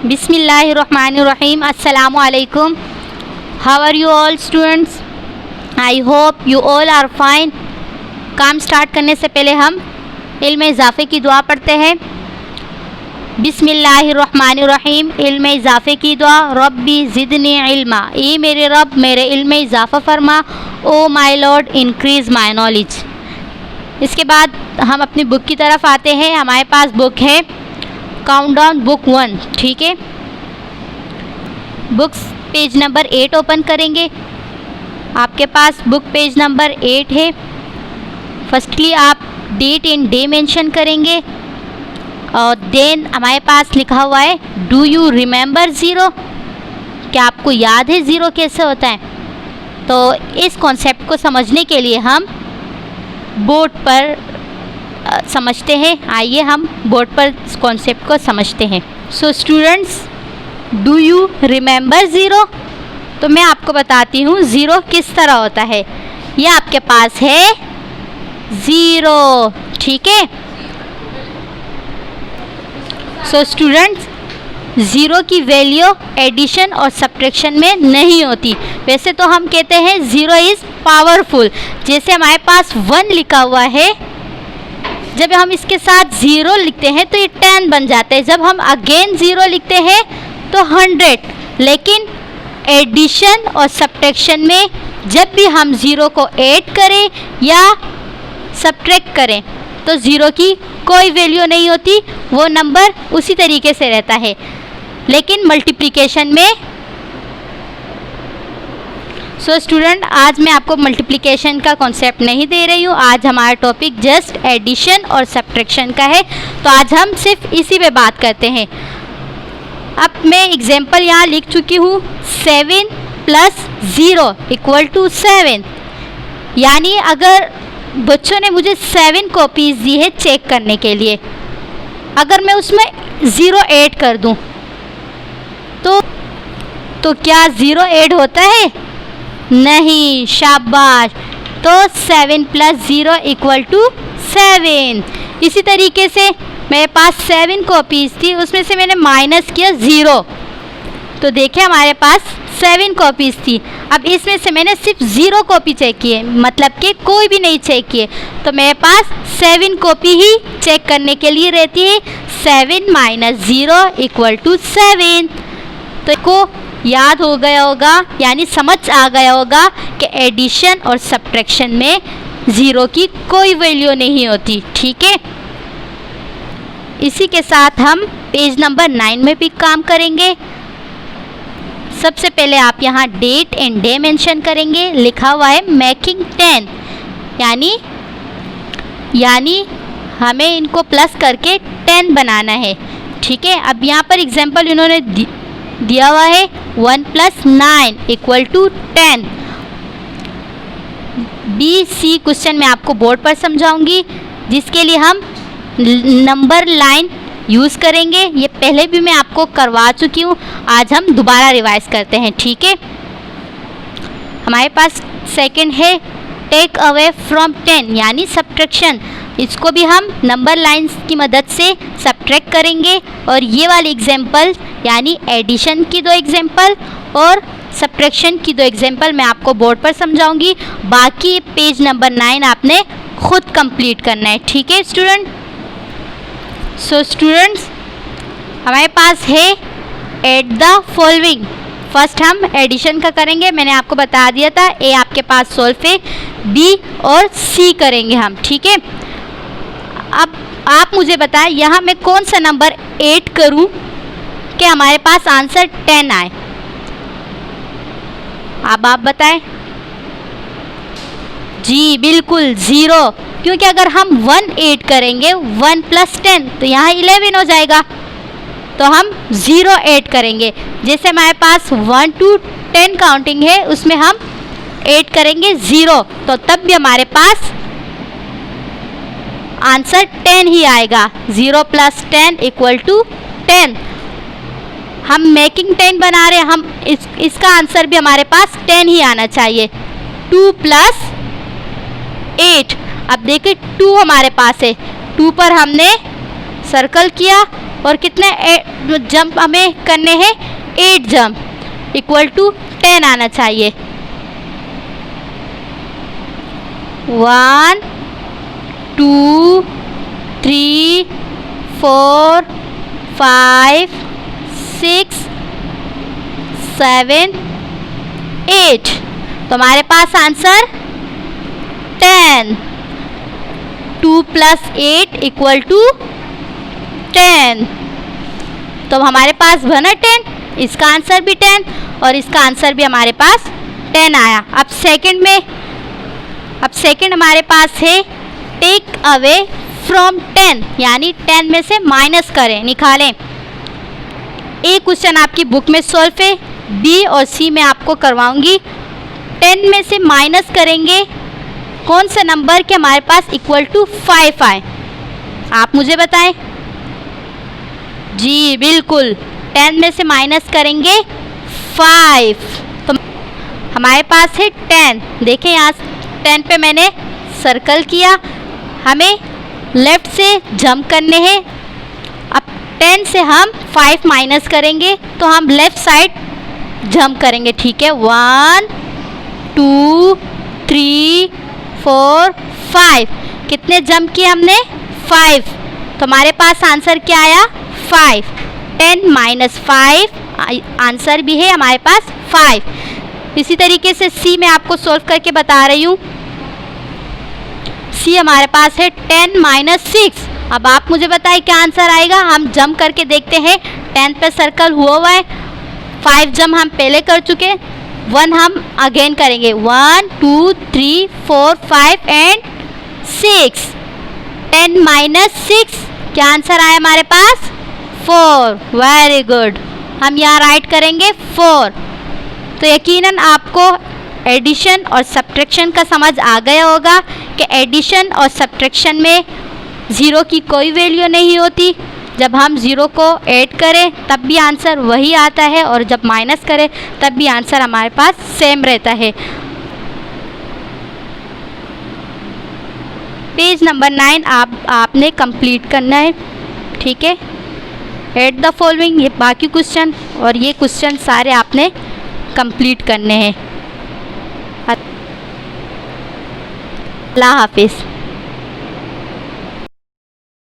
Bismillahirrahmanirrahim. Assalamu alaikum. How are you all students? I hope you all are fine. काम start करने से पहले हम इल्म इजाफ़े की दुआ पढ़ते हैं। बिस्मिल्लाहिर्रहमानिर्रहीम। इल्म इजाफ़े की दुआ। रब्बी ज़िदनी इल्मा, ए मेरे रब मेरे इल्म इजाफ़ा फरमा। Oh my Lord increase my knowledge. इसके बाद हम अपनी बुक की तरफ आते हैं। हमारे पास बुक है काउंटडाउन बुक 1, ठीक है। बुक्स पेज नंबर 8 ओपन करेंगे। आपके पास बुक पेज नंबर 8 है। फर्स्टली आप डेट एंड डे मेंशन करेंगे और देन हमारे पास लिखा हुआ है डू यू रिमेंबर ज़ीरो, क्या आपको याद है ज़ीरो कैसे होता है। तो इस कॉन्सेप्ट को समझने के लिए हम बोर्ड पर समझते हैं। आइए हम बोर्ड पर इस कॉन्सेप्ट को समझते हैं। So students, do you remember zero, तो मैं आपको बताती हूँ ज़ीरो किस तरह होता है। ये आपके पास है ज़ीरो, ठीक है। सो स्टूडेंट्स, ज़ीरो की वैल्यू एडिशन और सब्ट्रैक्शन में नहीं होती। वैसे तो हम कहते हैं ज़ीरो इज़ पावरफुल। जैसे हमारे पास 1 लिखा हुआ है, जब हम इसके साथ ज़ीरो लिखते हैं तो ये 10 बन जाता है। जब हम अगेन ज़ीरो लिखते हैं तो 100। लेकिन एडिशन और सब्ट्रैक्शन में जब भी हम ज़ीरो को ऐड करें या सब्ट्रैक्ट करें तो ज़ीरो की कोई वैल्यू नहीं होती, वो नंबर उसी तरीके से रहता है। लेकिन मल्टीप्लिकेशन में सो स्टूडेंट, आज मैं आपको मल्टीप्लिकेशन का कॉन्सेप्ट नहीं दे रही हूँ। आज हमारा टॉपिक जस्ट एडिशन और सब्ट्रैक्शन का है, तो आज हम सिर्फ इसी पे बात करते हैं। अब मैं एग्जांपल यहाँ लिख चुकी हूँ, 7 + 0 = 7। यानी अगर बच्चों ने मुझे 7 कॉपीज़ दी है चेक करने के लिए, अगर मैं उसमें 0 ऐड कर दूँ तो क्या 0 ऐड होता है? नहीं, शाबाश। तो 7 + 0 = 7। इसी तरीके से मेरे पास 7 कॉपीज़ थी, उसमें से मैंने माइनस किया 0, तो देखिए हमारे पास 7 कॉपीज़ थी। अब इसमें से मैंने सिर्फ 0 कॉपी चेक किए, मतलब कि कोई भी नहीं चेक किए, तो मेरे पास 7 कॉपी ही चेक करने के लिए रहती है। 7 - 0 = 7। तो को याद हो गया होगा, यानी समझ आ गया होगा कि एडिशन और सब्ट्रैक्शन में ज़ीरो की कोई वैल्यू नहीं होती, ठीक है। इसी के साथ हम पेज नंबर 9 में भी काम करेंगे। सबसे पहले आप यहाँ डेट एंड डे मेंशन करेंगे। लिखा हुआ है मेकिंग 10, यानी हमें इनको प्लस करके 10 बनाना है, ठीक है। अब यहाँ पर एग्जांपल इन्होंने दिया हुआ है 1 + 9 = 10। BC क्वेश्चन मैं आपको बोर्ड पर समझाऊंगी, जिसके लिए हम नंबर लाइन यूज़ करेंगे। ये पहले भी मैं आपको करवा चुकी हूँ, आज हम दोबारा रिवाइज करते हैं, ठीक है। हमारे पास सेकंड है टेक अवे फ्रॉम 10, यानी सब्ट्रैक्शन। इसको भी हम नंबर लाइंस की मदद से सब्ट्रैक्ट करेंगे। और ये वाली एग्जांपल यानी एडिशन की 2 एग्जांपल और सब्ट्रैक्शन की 2 एग्जांपल मैं आपको बोर्ड पर समझाऊंगी। बाकी पेज नंबर 9 आपने खुद कंप्लीट करना है, ठीक है स्टूडेंट। सो स्टूडेंट्स, हमारे पास है एड द फॉलोइंग। फर्स्ट हम एडिशन का करेंगे, मैंने आपको बता दिया था। ए आपके पास सॉल्व है, बी और सी करेंगे हम, ठीक है। अब आप मुझे बताएं यहाँ मैं कौन सा नंबर ऐड करूं कि हमारे पास आंसर 10 आए। अब आप बताएं। जी बिल्कुल 0, क्योंकि अगर हम 1 ऐड करेंगे 1 + 10 तो यहाँ 11 हो जाएगा, तो हम 0 ऐड करेंगे। जैसे हमारे पास 1 to 10 काउंटिंग है, उसमें हम ऐड करेंगे 0, तो तब भी हमारे पास आंसर 10 ही आएगा। 0 + 10 = 10। हम मेकिंग 10 बना रहे हैं, हम इसका आंसर भी हमारे पास 10 ही आना चाहिए। 2 + 8। अब देखिए 2 हमारे पास है, 2 पर हमने सर्कल किया और कितने जंप हमें करने हैं, 8 जंप इक्वल टू 10 आना चाहिए। 1 2 3 4 5 6 7 8। तो हमारे पास आंसर 10। 2 + 8 = 10। तो हमारे पास बना 10, इसका आंसर भी 10 और इसका आंसर भी हमारे पास 10 आया। अब सेकंड हमारे पास है टेक अवे फ्रॉम 10, यानी 10 में से माइनस करें, निकालें। एक क्वेश्चन आपकी बुक में सॉल्व है, बी और सी में आपको करवाऊंगी। 10 में से माइनस करेंगे कौन सा नंबर के हमारे पास इक्वल टू 5 आए, आप मुझे बताएं। जी बिल्कुल, 10 में से माइनस करेंगे 5, तो हमारे पास है 10। देखें यहाँ 10 पे मैंने सर्कल किया, हमें लेफ्ट से जंप करने हैं। अब 10 से हम 5 माइनस करेंगे तो हम लेफ्ट साइड जंप करेंगे, ठीक है। 1 2 3 4 5, कितने जंप किए हमने, 5। तो हमारे पास आंसर क्या आया, 5। 10 - 5 आंसर भी है हमारे पास 5। इसी तरीके से सी में आपको सोल्व करके बता रही हूँ। सी हमारे पास है 10 - 6। अब आप मुझे बताइए क्या आंसर आएगा। हम जंप करके देखते हैं, 10 पे सर्कल हुआ है, 5 जंप हम पहले कर चुके, 1 हम अगेन करेंगे। 1 2 3 4 5 एंड 6। 10 - 6 क्या आंसर आया हमारे पास, 4। वेरी गुड, हम यहाँ राइट करेंगे 4। तो यकीनन आपको एडिशन और सब्ट्रैक्शन का समझ आ गया होगा कि एडिशन और सब्ट्रैक्शन में ज़ीरो की कोई वैल्यू नहीं होती। जब हम ज़ीरो को ऐड करें तब भी आंसर वही आता है और जब माइनस करें तब भी आंसर हमारे पास सेम रहता है। पेज नंबर 9 आपने कंप्लीट करना है, ठीक है। ऐड द फॉलोइंग, ये बाकी क्वेश्चन और ये क्वेश्चन सारे आपने कंप्लीट करने हैं। अल्लाह हाफिज़।